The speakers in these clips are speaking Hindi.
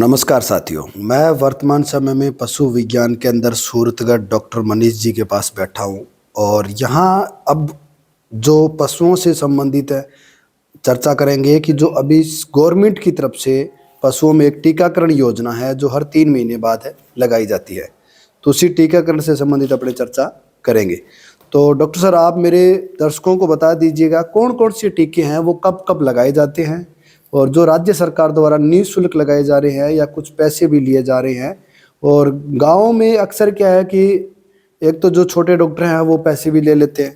नमस्कार साथियों, मैं वर्तमान समय में पशु विज्ञान के अंदर सूरतगढ़ डॉक्टर मनीष जी के पास बैठा हूँ और यहाँ अब जो पशुओं से संबंधित है चर्चा करेंगे कि जो अभी गवर्नमेंट की तरफ से पशुओं में एक टीकाकरण योजना है जो हर 3 महीने बाद है लगाई जाती है। तो उसी टीकाकरण से संबंधित अपने चर्चा करेंगे। तो डॉक्टर सर, आप मेरे दर्शकों को बता दीजिएगा कौन कौन से टीके हैं, वो कब कब लगाए जाते हैं और जो राज्य सरकार द्वारा निःशुल्क लगाए जा रहे हैं या कुछ पैसे भी लिए जा रहे हैं। और गाँव में अक्सर क्या है कि एक तो जो छोटे डॉक्टर हैं वो पैसे भी ले लेते हैं।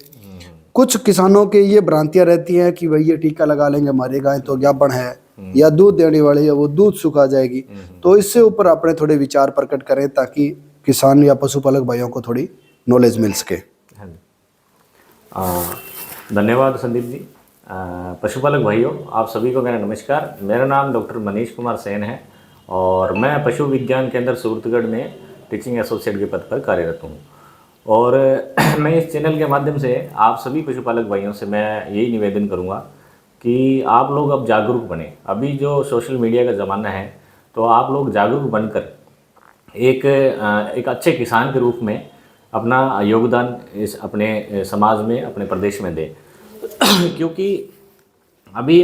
कुछ किसानों के ये भ्रांतियां रहती हैं कि भाई ये टीका लगा लेंगे हमारी गाय तो ज्ञापन है या दूध देने वाली है वो दूध सुखा जाएगी। तो इससे ऊपर अपने थोड़े विचार प्रकट करें ताकि किसान या पशुपालक भाइयों को थोड़ी नॉलेज मिल सके। हाँ जी, धन्यवाद संदीप जी। पशुपालक भाइयों, आप सभी को मेरा नमस्कार। मेरा नाम डॉक्टर मनीष कुमार सेन है और मैं पशु विज्ञान केंद्र सूरतगढ़ में टीचिंग एसोसिएट के पद पर कार्यरत हूँ। और मैं इस चैनल के माध्यम से आप सभी पशुपालक भाइयों से मैं यही निवेदन करूँगा कि आप लोग अब जागरूक बने। अभी जो सोशल मीडिया का ज़माना है तो आप लोग जागरूक बनकर एक अच्छे किसान के रूप में अपना योगदान इस अपने समाज में, अपने प्रदेश में दें। क्योंकि अभी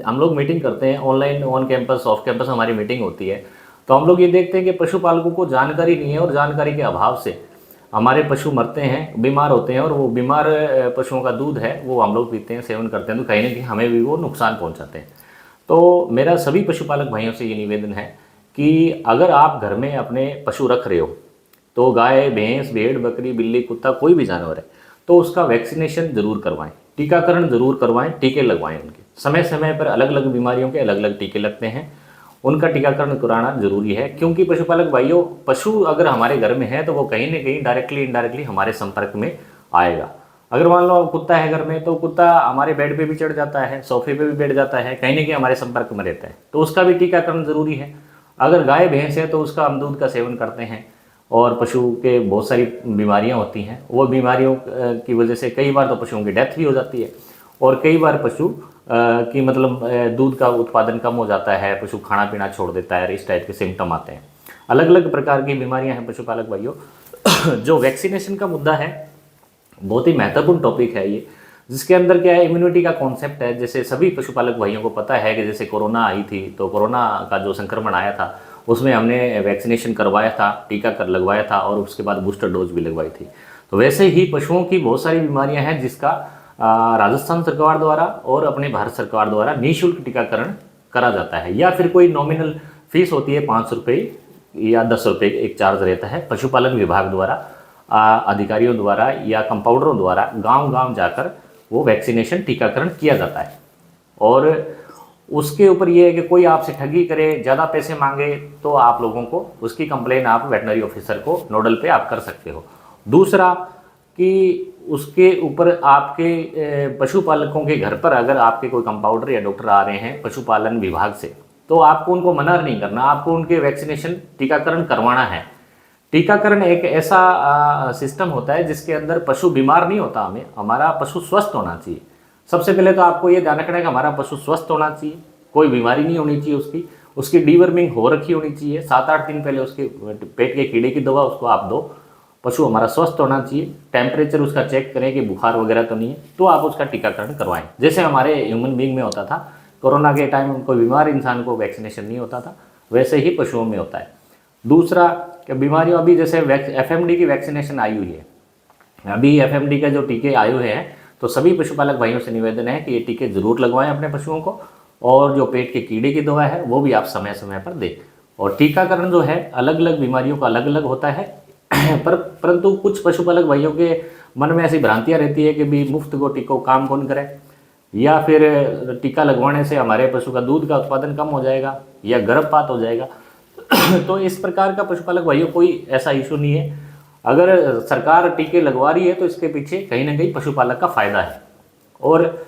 हम लोग मीटिंग करते हैं online, on campus, off campus हमारी मीटिंग होती है, तो हम लोग ये देखते हैं कि पशुपालकों को जानकारी नहीं है और जानकारी के अभाव से हमारे पशु मरते हैं, बीमार होते हैं और वो बीमार पशुओं का दूध है वो हम लोग पीते हैं, सेवन करते हैं, तो कहीं ना कहीं हमें भी वो नुकसान पहुंचाते हैं। तो मेरा सभी पशुपालक भाइयों से ये निवेदन है कि अगर आप घर में अपने पशु रख रहे हो तो गाय, भैंस, भेड़, बकरी, बिल्ली, कुत्ता, कोई भी जानवर है तो उसका वैक्सीनेशन ज़रूर करवाएं, टीकाकरण ज़रूर करवाएं, टीके लगवाएं। उनके समय समय पर अलग अलग बीमारियों के अलग अलग टीके लगते हैं, उनका टीकाकरण कराना जरूरी है। क्योंकि पशुपालक भाइयों, पशु अगर हमारे घर में है तो वो कहीं ना कहीं डायरेक्टली इनडायरेक्टली हमारे संपर्क में आएगा। अगर मान लो कुत्ता है घर में तो कुत्ता हमारे बेड पे भी चढ़ जाता है, सोफे पे भी बैठ जाता है, कहीं ना कहीं हमारे संपर्क में रहता है, तो उसका भी टीकाकरण जरूरी है। अगर गाय भैंस है तो उसका हम दूध का सेवन करते हैं और पशु के बहुत सारी बीमारियां होती हैं, वो बीमारियों की वजह से कई बार तो पशुओं की डेथ भी हो जाती है और कई बार पशु कि मतलब दूध का उत्पादन कम हो जाता है, पशु खाना पीना छोड़ देता है, इस टाइप के सिम्टम आते हैं। अलग अलग प्रकार की बीमारियां हैं पशुपालक भाइयों। जो वैक्सीनेशन का मुद्दा है बहुत ही महत्वपूर्ण टॉपिक है ये, जिसके अंदर क्या है, इम्यूनिटी का कॉन्सेप्ट है। जैसे सभी पशुपालक भाइयों को पता है कि जैसे कोरोना आई थी तो कोरोना का जो संक्रमण आया था उसमें हमने वैक्सीनेशन करवाया था, टीका कर लगवाया था और उसके बाद बूस्टर डोज भी लगवाई थी। तो वैसे ही पशुओं की बहुत सारी बीमारियां हैं जिसका राजस्थान सरकार द्वारा और अपने भारत सरकार द्वारा निःशुल्क टीकाकरण करा जाता है, या फिर कोई नॉमिनल फीस होती है 500 रुपये या 10 रुपये एक चार्ज रहता है पशुपालन विभाग द्वारा, अधिकारियों द्वारा या कंपाउंडरों द्वारा गांव गांव जाकर वो वैक्सीनेशन टीकाकरण किया जाता है। और उसके ऊपर ये है कि कोई आपसे ठगी करे, ज़्यादा पैसे मांगे तो आप लोगों को उसकी कंप्लेन आप वेटनरी ऑफिसर को नोडल पे आप कर सकते हो। दूसरा कि उसके ऊपर आपके पशुपालकों के घर पर अगर आपके कोई कंपाउंडर या डॉक्टर आ रहे हैं पशुपालन विभाग से तो आपको उनको मना नहीं करना, आपको उनके वैक्सीनेशन टीकाकरण करवाना है। टीकाकरण एक ऐसा सिस्टम होता है जिसके अंदर पशु बीमार नहीं होता, हमारा पशु स्वस्थ होना चाहिए। सबसे पहले तो आपको ये ध्यान रखना है कि हमारा पशु स्वस्थ होना चाहिए, कोई बीमारी नहीं होनी चाहिए, उसकी डीवर्मिंग हो रखी होनी चाहिए, 7-8 दिन पहले उसके पेट के कीड़े की दवा उसको आप दो। पशु हमारा स्वस्थ होना चाहिए, टेम्परेचर उसका चेक करें कि बुखार वगैरह तो नहीं है, तो आप उसका टीकाकरण करवाएं। जैसे हमारे ह्यूमन बींग में होता था, कोरोना के टाइम कोई बीमार इंसान को वैक्सीनेशन नहीं होता था, वैसे ही पशुओं में होता है। दूसरा कि बीमारियों, अभी जैसे FMD की वैक्सीनेशन आई हुई है, अभी FMD का जो टीके आए हुए हैं, तो सभी पशुपालक भाइयों से निवेदन है कि ये टीके जरूर लगवाएं अपने पशुओं को, और जो पेट के कीड़े की दवा है वो भी आप समय समय पर दें। और टीकाकरण जो है अलग अलग बीमारियों का अलग अलग होता है परंतु कुछ पशुपालक भाइयों के मन में ऐसी भ्रांतियां रहती है कि भी मुफ्त को टीको काम कौन करे, या फिर टीका लगवाने से हमारे पशु का दूध का उत्पादन कम हो जाएगा या गर्भपात हो जाएगा। तो इस प्रकार का पशुपालक भाइयों कोई ऐसा इशू नहीं है। अगर सरकार टीके लगवा रही है तो इसके पीछे कहीं ना कहीं पशुपालक का फायदा है, और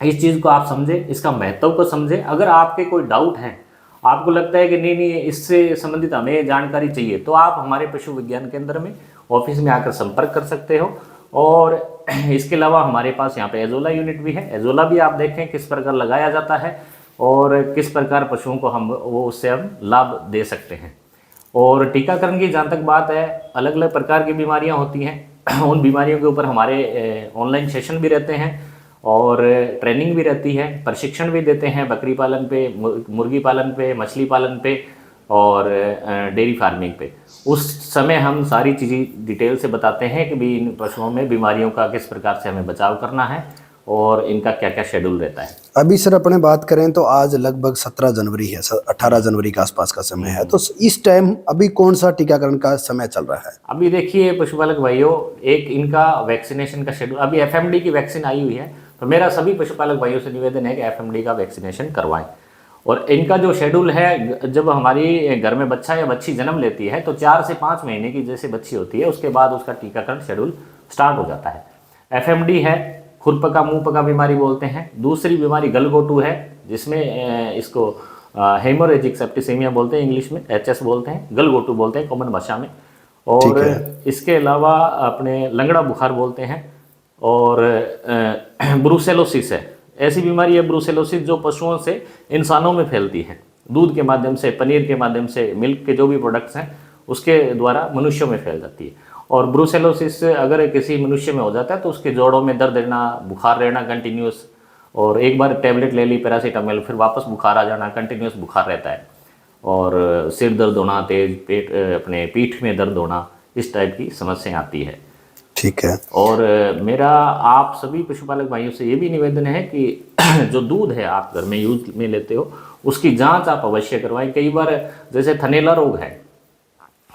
इस चीज़ को आप समझें, इसका महत्व को समझें। अगर आपके कोई डाउट है, आपको लगता है कि नहीं इससे संबंधित हमें जानकारी चाहिए, तो आप हमारे पशु विज्ञान केंद्र में ऑफिस में आकर संपर्क कर सकते हो। और इसके अलावा हमारे पास यहाँ पे एजोला यूनिट भी है, एजोला भी आप देखें किस प्रकार लगाया जाता है और किस प्रकार पशुओं को उससे हम लाभ दे सकते हैं। और टीकाकरण की जहाँ तक बात है, अलग अलग प्रकार की बीमारियाँ होती हैं। उन बीमारियों के ऊपर हमारे ऑनलाइन सेशन भी रहते हैं और ट्रेनिंग भी रहती है, प्रशिक्षण भी देते हैं बकरी पालन पे, मुर्गी पालन पे, मछली पालन पे और डेयरी फार्मिंग पे। उस समय हम सारी चीज़ें डिटेल से बताते हैं कि भी इन पशुओं में बीमारियों का किस प्रकार से हमें बचाव करना है और इनका क्या क्या शेड्यूल रहता है। अभी सर अपने बात करें तो आज लगभग 17 जनवरी है सर, 18 जनवरी के आसपास का समय है, तो इस टाइम अभी कौन सा टीकाकरण का समय चल रहा है? अभी देखिए पशुपालक भाइयों, एक इनका वैक्सीनेशन का शेड्यूल, अभी एफएमडी की वैक्सीन आई हुई है, तो मेरा सभी पशुपालक भाइयों से निवेदन है कि एफएमडी का वैक्सीनेशन करवाएं। और इनका जो शेड्यूल है, जब हमारी घर में बच्चा या बच्ची जन्म लेती है तो 4 से 5 महीने की जैसे बच्ची होती है, उसके बाद उसका टीकाकरण शेड्यूल स्टार्ट हो जाता है। एफएमडी है, खुरपका मुंह पका बीमारी बोलते हैं। दूसरी बीमारी गलघोटू है, जिसमें इसको हेमोरेजिक सेप्टिसेमिया बोलते हैं, इंग्लिश में एचएस बोलते हैं, गलघोटू बोलते हैं कॉमन भाषा में। और इसके अलावा अपने लंगड़ा बुखार बोलते हैं। और ब्रूसेलोसिस है, ऐसी बीमारी है ब्रूसेलोसिस जो पशुओं से इंसानों में फैलती है, दूध के माध्यम से, पनीर के माध्यम से, मिल्क के जो भी प्रोडक्ट्स हैं उसके द्वारा मनुष्यों में फैल जाती है। और ब्रूसेलोसिस अगर किसी मनुष्य में हो जाता है तो उसके जोड़ों में दर्द रहना, बुखार रहना कंटिन्यूस, और एक बार टैबलेट ले ली पैरासीटामोल फिर वापस बुखार आ जाना, कंटिन्यूस बुखार रहता है। और सिर दर्द होना, तेज पेट, अपने पीठ में दर्द होना, इस टाइप की समस्याएं आती है। ठीक है। और मेरा आप सभी पशुपालक भाइयों से ये भी निवेदन है कि जो दूध है आप घर में यूज में लेते हो उसकी जांच आप अवश्य करवाएं। कई बार जैसे थनैला रोग है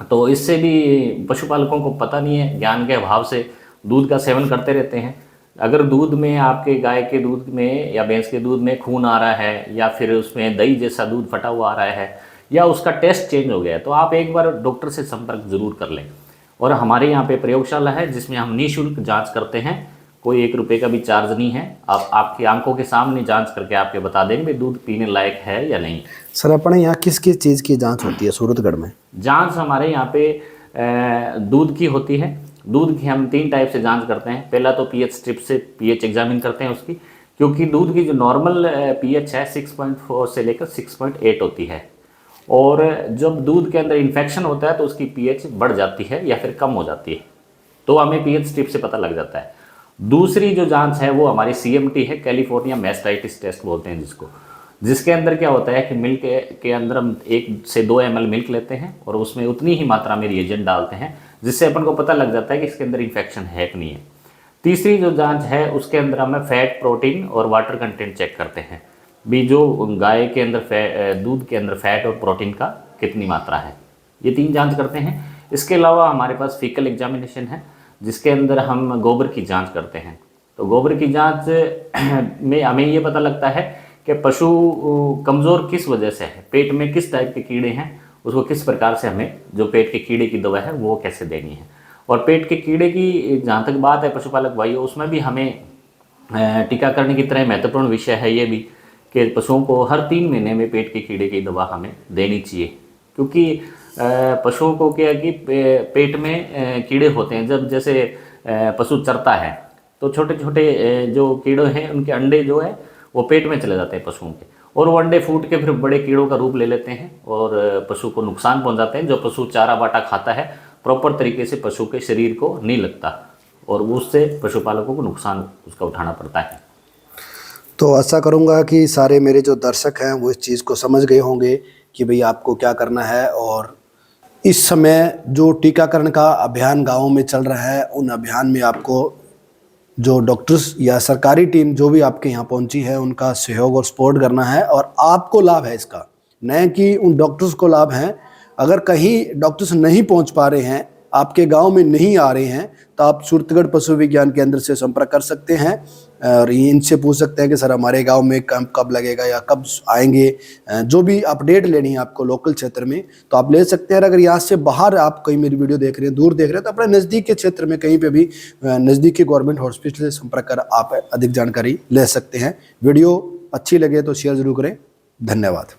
तो इससे भी पशुपालकों को पता नहीं है, ज्ञान के अभाव से दूध का सेवन करते रहते हैं। अगर दूध में, आपके गाय के दूध में या भैंस के दूध में खून आ रहा है या फिर उसमें दही जैसा दूध फटा हुआ आ रहा है या उसका टेस्ट चेंज हो गया है तो आप एक बार डॉक्टर से संपर्क जरूर कर लें। और हमारे यहाँ पे प्रयोगशाला है जिसमें हम निःशुल्क जांच करते हैं, कोई 1 रुपये का भी चार्ज नहीं है। आप आपकी आंखों के सामने जांच करके आपके बता देंगे दूध पीने लायक है या नहीं। सर अपने यहाँ किस किस चीज़ की जांच होती है सूरतगढ़ में? जांच हमारे यहाँ पे दूध की होती है। दूध की हम 3 टाइप से जांच करते हैं। पहला तो पीएच स्ट्रिप से पीएच एग्जामिन करते हैं उसकी, क्योंकि दूध की जो नॉर्मल पीएच है 6.4 से लेकर 6.8 होती है। और जब दूध के अंदर इन्फेक्शन होता है तो उसकी पीएच बढ़ जाती है या फिर कम हो जाती है, तो हमें पीएच स्ट्रिप से पता लग जाता है। दूसरी जो जांच है वो हमारी सीएमटी है, कैलिफोर्निया मैस्टाइटिस टेस्ट बोलते हैं जिसको, जिसके अंदर क्या होता है कि मिल्क के अंदर हम 1 से 2 ml मिल्क लेते हैं और उसमें उतनी ही मात्रा में रिएजेंट डालते हैं जिससे अपन को पता लग जाता है कि इसके अंदर इन्फेक्शन है कि नहीं है। तीसरी जो जांच है उसके अंदर हमें फैट, प्रोटीन और वाटर कंटेंट चेक करते हैं, भी जो गाय के अंदर दूध के अंदर फैट और प्रोटीन का कितनी मात्रा है। ये 3 जांच करते हैं। इसके अलावा हमारे पास फीकल एग्जामिनेशन है जिसके अंदर हम गोबर की जांच करते हैं। तो गोबर की जांच में हमें ये पता लगता है कि पशु कमज़ोर किस वजह से है, पेट में किस टाइप के कीड़े हैं, उसको किस प्रकार से हमें जो पेट के कीड़े की दवा है वो कैसे देनी है। और पेट के कीड़े की जहाँ तक बात है पशुपालक भाइयों, उसमें भी हमें टीकाकरण की तरह महत्वपूर्ण विषय है ये भी कि पशुओं को हर 3 महीने में पेट के कीड़े की दवा हमें देनी चाहिए। क्योंकि पशुओं को क्या है कि पेट में कीड़े होते हैं। जब जैसे पशु चरता है तो छोटे छोटे जो कीड़े हैं उनके अंडे जो है वो पेट में चले जाते हैं पशुओं के, और वो अंडे फूट के फिर बड़े कीड़ों का रूप ले लेते हैं और पशु को नुकसान पहुंचाते हैं। जो पशु चारा बाटा खाता है प्रॉपर तरीके से पशु के शरीर को नहीं लगता और उससे पशुपालकों को नुकसान उसका उठाना पड़ता है। तो आशा करूंगा कि सारे मेरे जो दर्शक हैं वो इस चीज़ को समझ गए होंगे कि भाई आपको क्या करना है। और इस समय जो टीकाकरण का अभियान गाँव में चल रहा है, उन अभियान में आपको जो डॉक्टर्स या सरकारी टीम जो भी आपके यहाँ पहुँची है उनका सहयोग और सपोर्ट करना है। और आपको लाभ है इसका, न कि उन डॉक्टर्स को लाभ है। अगर कहीं डॉक्टर्स नहीं पहुँच पा रहे हैं, आपके गांव में नहीं आ रहे हैं, तो आप सूरतगढ़ पशु विज्ञान केंद्र से संपर्क कर सकते हैं और इनसे पूछ सकते हैं कि सर हमारे गांव में कैंप कब लगेगा या कब आएंगे। जो भी अपडेट लेनी है आपको लोकल क्षेत्र में तो आप ले सकते हैं। अगर यहाँ से बाहर आप कहीं मेरी वीडियो देख रहे हैं, दूर देख रहे हैं, तो अपने नज़दीक के क्षेत्र में कहीं पे भी नज़दीक के गवर्नमेंट हॉस्पिटल से संपर्क कर आप अधिक जानकारी ले सकते हैं। वीडियो अच्छी लगे तो शेयर जरूर करें। धन्यवाद।